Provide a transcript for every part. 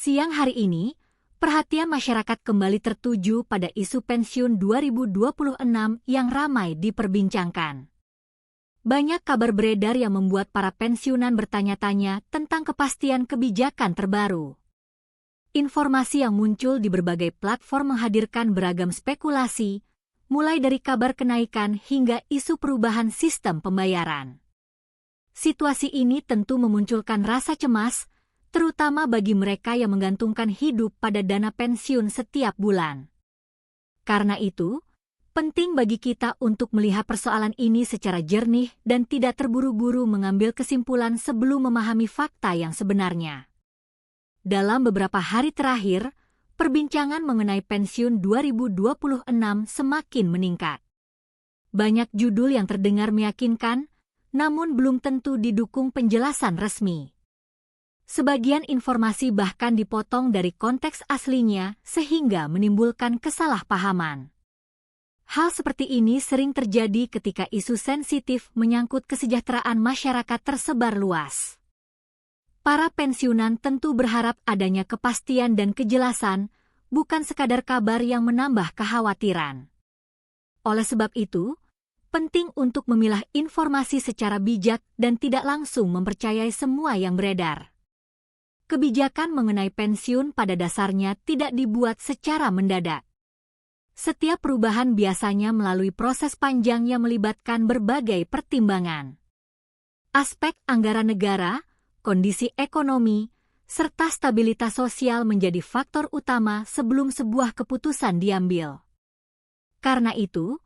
Siang hari ini, perhatian masyarakat kembali tertuju pada isu pensiun 2026 yang ramai diperbincangkan. Banyak kabar beredar yang membuat para pensiunan bertanya-tanya tentang kepastian kebijakan terbaru. Informasi yang muncul di berbagai platform menghadirkan beragam spekulasi, mulai dari kabar kenaikan hingga isu perubahan sistem pembayaran. Situasi ini tentu memunculkan rasa cemas, terutama bagi mereka yang menggantungkan hidup pada dana pensiun setiap bulan. Karena itu, penting bagi kita untuk melihat persoalan ini secara jernih dan tidak terburu-buru mengambil kesimpulan sebelum memahami fakta yang sebenarnya. Dalam beberapa hari terakhir, perbincangan mengenai pensiun 2026 semakin meningkat. Banyak judul yang terdengar meyakinkan, namun belum tentu didukung penjelasan resmi. Sebagian informasi bahkan dipotong dari konteks aslinya sehingga menimbulkan kesalahpahaman. Hal seperti ini sering terjadi ketika isu sensitif menyangkut kesejahteraan masyarakat tersebar luas. Para pensiunan tentu berharap adanya kepastian dan kejelasan, bukan sekadar kabar yang menambah kekhawatiran. Oleh sebab itu, penting untuk memilah informasi secara bijak dan tidak langsung mempercayai semua yang beredar. Kebijakan mengenai pensiun pada dasarnya tidak dibuat secara mendadak. Setiap perubahan biasanya melalui proses panjang yang melibatkan berbagai pertimbangan. Aspek anggaran negara, kondisi ekonomi, serta stabilitas sosial menjadi faktor utama sebelum sebuah keputusan diambil. Karena itu,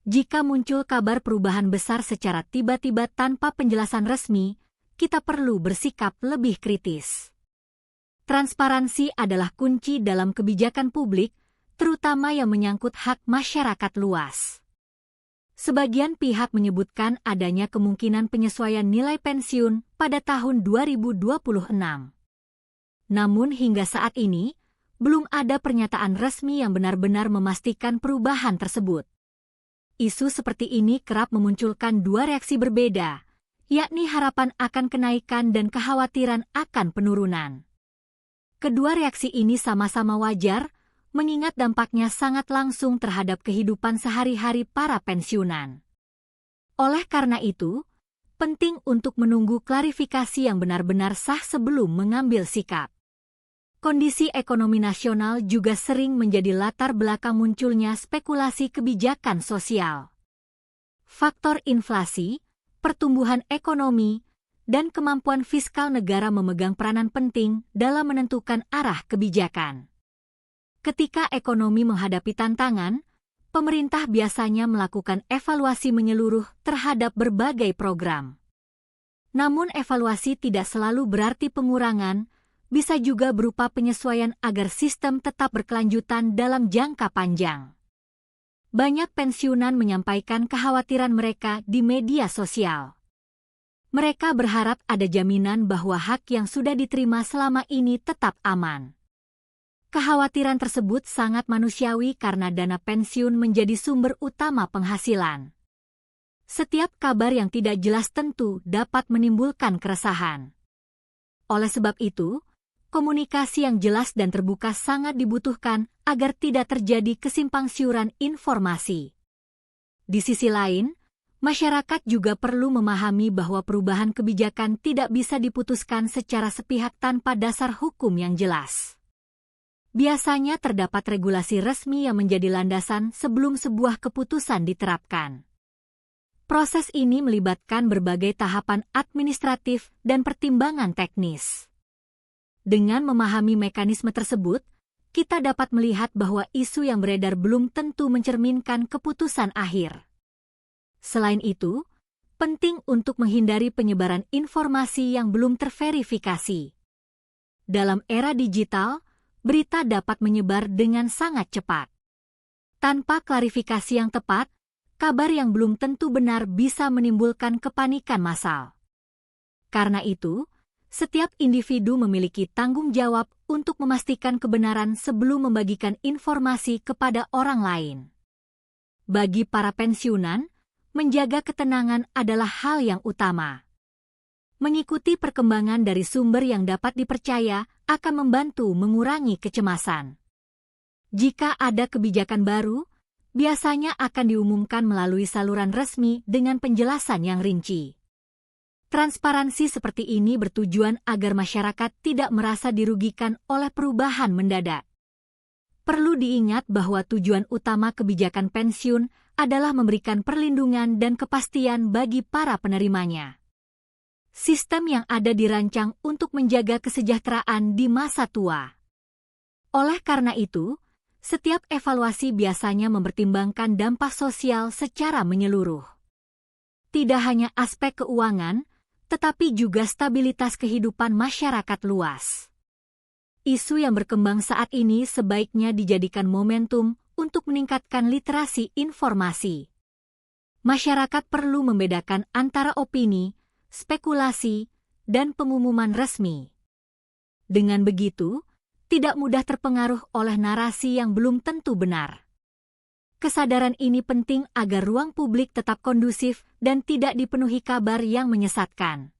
jika muncul kabar perubahan besar secara tiba-tiba tanpa penjelasan resmi, kita perlu bersikap lebih kritis. Transparansi adalah kunci dalam kebijakan publik, terutama yang menyangkut hak masyarakat luas. Sebagian pihak menyebutkan adanya kemungkinan penyesuaian nilai pensiun pada tahun 2026. Namun hingga saat ini, belum ada pernyataan resmi yang benar-benar memastikan perubahan tersebut. Isu seperti ini kerap memunculkan dua reaksi berbeda, yakni harapan akan kenaikan dan kekhawatiran akan penurunan. Kedua reaksi ini sama-sama wajar, mengingat dampaknya sangat langsung terhadap kehidupan sehari-hari para pensiunan. Oleh karena itu, penting untuk menunggu klarifikasi yang benar-benar sah sebelum mengambil sikap. Kondisi ekonomi nasional juga sering menjadi latar belakang munculnya spekulasi kebijakan sosial. Faktor inflasi, pertumbuhan ekonomi, dan kemampuan fiskal negara memegang peranan penting dalam menentukan arah kebijakan. Ketika ekonomi menghadapi tantangan, pemerintah biasanya melakukan evaluasi menyeluruh terhadap berbagai program. Namun evaluasi tidak selalu berarti pengurangan, bisa juga berupa penyesuaian agar sistem tetap berkelanjutan dalam jangka panjang. Banyak pensiunan menyampaikan kekhawatiran mereka di media sosial. Mereka berharap ada jaminan bahwa hak yang sudah diterima selama ini tetap aman. Kekhawatiran tersebut sangat manusiawi karena dana pensiun menjadi sumber utama penghasilan. Setiap kabar yang tidak jelas tentu dapat menimbulkan keresahan. Oleh sebab itu, komunikasi yang jelas dan terbuka sangat dibutuhkan agar tidak terjadi kesimpangsiuran informasi. Di sisi lain, masyarakat juga perlu memahami bahwa perubahan kebijakan tidak bisa diputuskan secara sepihak tanpa dasar hukum yang jelas. Biasanya terdapat regulasi resmi yang menjadi landasan sebelum sebuah keputusan diterapkan. Proses ini melibatkan berbagai tahapan administratif dan pertimbangan teknis. Dengan memahami mekanisme tersebut, kita dapat melihat bahwa isu yang beredar belum tentu mencerminkan keputusan akhir. Selain itu, penting untuk menghindari penyebaran informasi yang belum terverifikasi. Dalam era digital, berita dapat menyebar dengan sangat cepat. Tanpa klarifikasi yang tepat, kabar yang belum tentu benar bisa menimbulkan kepanikan massal. Karena itu, setiap individu memiliki tanggung jawab untuk memastikan kebenaran sebelum membagikan informasi kepada orang lain. Bagi para pensiunan, menjaga ketenangan adalah hal yang utama. Mengikuti perkembangan dari sumber yang dapat dipercaya akan membantu mengurangi kecemasan. Jika ada kebijakan baru, biasanya akan diumumkan melalui saluran resmi dengan penjelasan yang rinci. Transparansi seperti ini bertujuan agar masyarakat tidak merasa dirugikan oleh perubahan mendadak. Perlu diingat bahwa tujuan utama kebijakan pensiun adalah memberikan perlindungan dan kepastian bagi para penerimanya. Sistem yang ada dirancang untuk menjaga kesejahteraan di masa tua. Oleh karena itu, setiap evaluasi biasanya mempertimbangkan dampak sosial secara menyeluruh. Tidak hanya aspek keuangan, tetapi juga stabilitas kehidupan masyarakat luas. Isu yang berkembang saat ini sebaiknya dijadikan momentum untuk meningkatkan literasi informasi. Masyarakat perlu membedakan antara opini, spekulasi, dan pengumuman resmi. Dengan begitu, tidak mudah terpengaruh oleh narasi yang belum tentu benar. Kesadaran ini penting agar ruang publik tetap kondusif dan tidak dipenuhi kabar yang menyesatkan.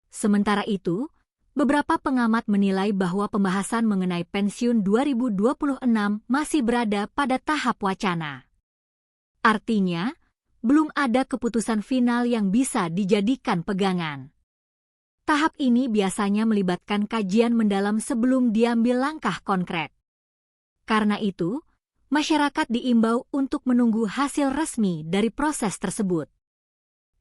Sementara itu, beberapa pengamat menilai bahwa pembahasan mengenai pensiun 2026 masih berada pada tahap wacana. Artinya, belum ada keputusan final yang bisa dijadikan pegangan. Tahap ini biasanya melibatkan kajian mendalam sebelum diambil langkah konkret. Karena itu, masyarakat diimbau untuk menunggu hasil resmi dari proses tersebut.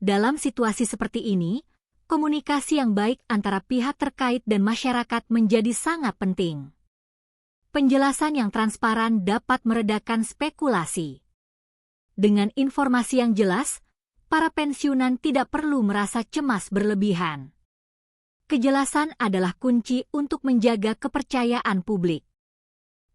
Dalam situasi seperti ini, komunikasi yang baik antara pihak terkait dan masyarakat menjadi sangat penting. Penjelasan yang transparan dapat meredakan spekulasi. Dengan informasi yang jelas, para pensiunan tidak perlu merasa cemas berlebihan. Kejelasan adalah kunci untuk menjaga kepercayaan publik.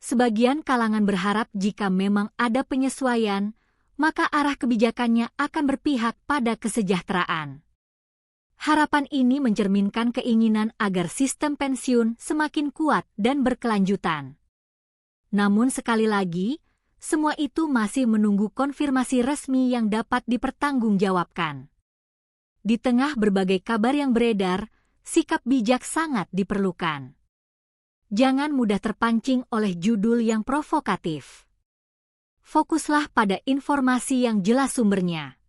Sebagian kalangan berharap jika memang ada penyesuaian, maka arah kebijakannya akan berpihak pada kesejahteraan. Harapan ini mencerminkan keinginan agar sistem pensiun semakin kuat dan berkelanjutan. Namun sekali lagi, semua itu masih menunggu konfirmasi resmi yang dapat dipertanggungjawabkan. Di tengah berbagai kabar yang beredar, sikap bijak sangat diperlukan. Jangan mudah terpancing oleh judul yang provokatif. Fokuslah pada informasi yang jelas sumbernya.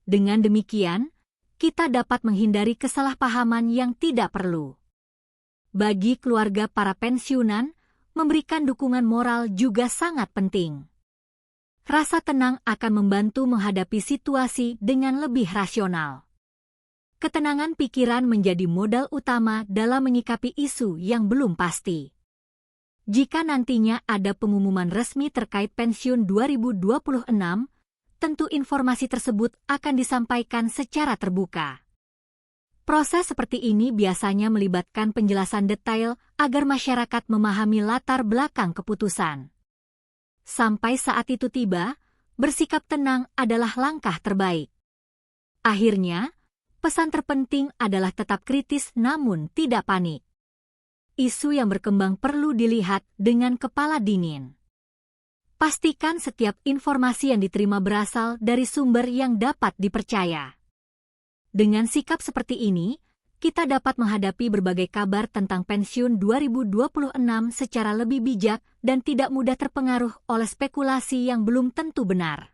Dengan demikian, kita dapat menghindari kesalahpahaman yang tidak perlu. Bagi keluarga para pensiunan, memberikan dukungan moral juga sangat penting. Rasa tenang akan membantu menghadapi situasi dengan lebih rasional. Ketenangan pikiran menjadi modal utama dalam menyikapi isu yang belum pasti. Jika nantinya ada pengumuman resmi terkait pensiun 2026, tentu informasi tersebut akan disampaikan secara terbuka. Proses seperti ini biasanya melibatkan penjelasan detail agar masyarakat memahami latar belakang keputusan. Sampai saat itu tiba, bersikap tenang adalah langkah terbaik. Akhirnya, pesan terpenting adalah tetap kritis namun tidak panik. Isu yang berkembang perlu dilihat dengan kepala dingin. Pastikan setiap informasi yang diterima berasal dari sumber yang dapat dipercaya. Dengan sikap seperti ini, kita dapat menghadapi berbagai kabar tentang pensiun 2026 secara lebih bijak dan tidak mudah terpengaruh oleh spekulasi yang belum tentu benar.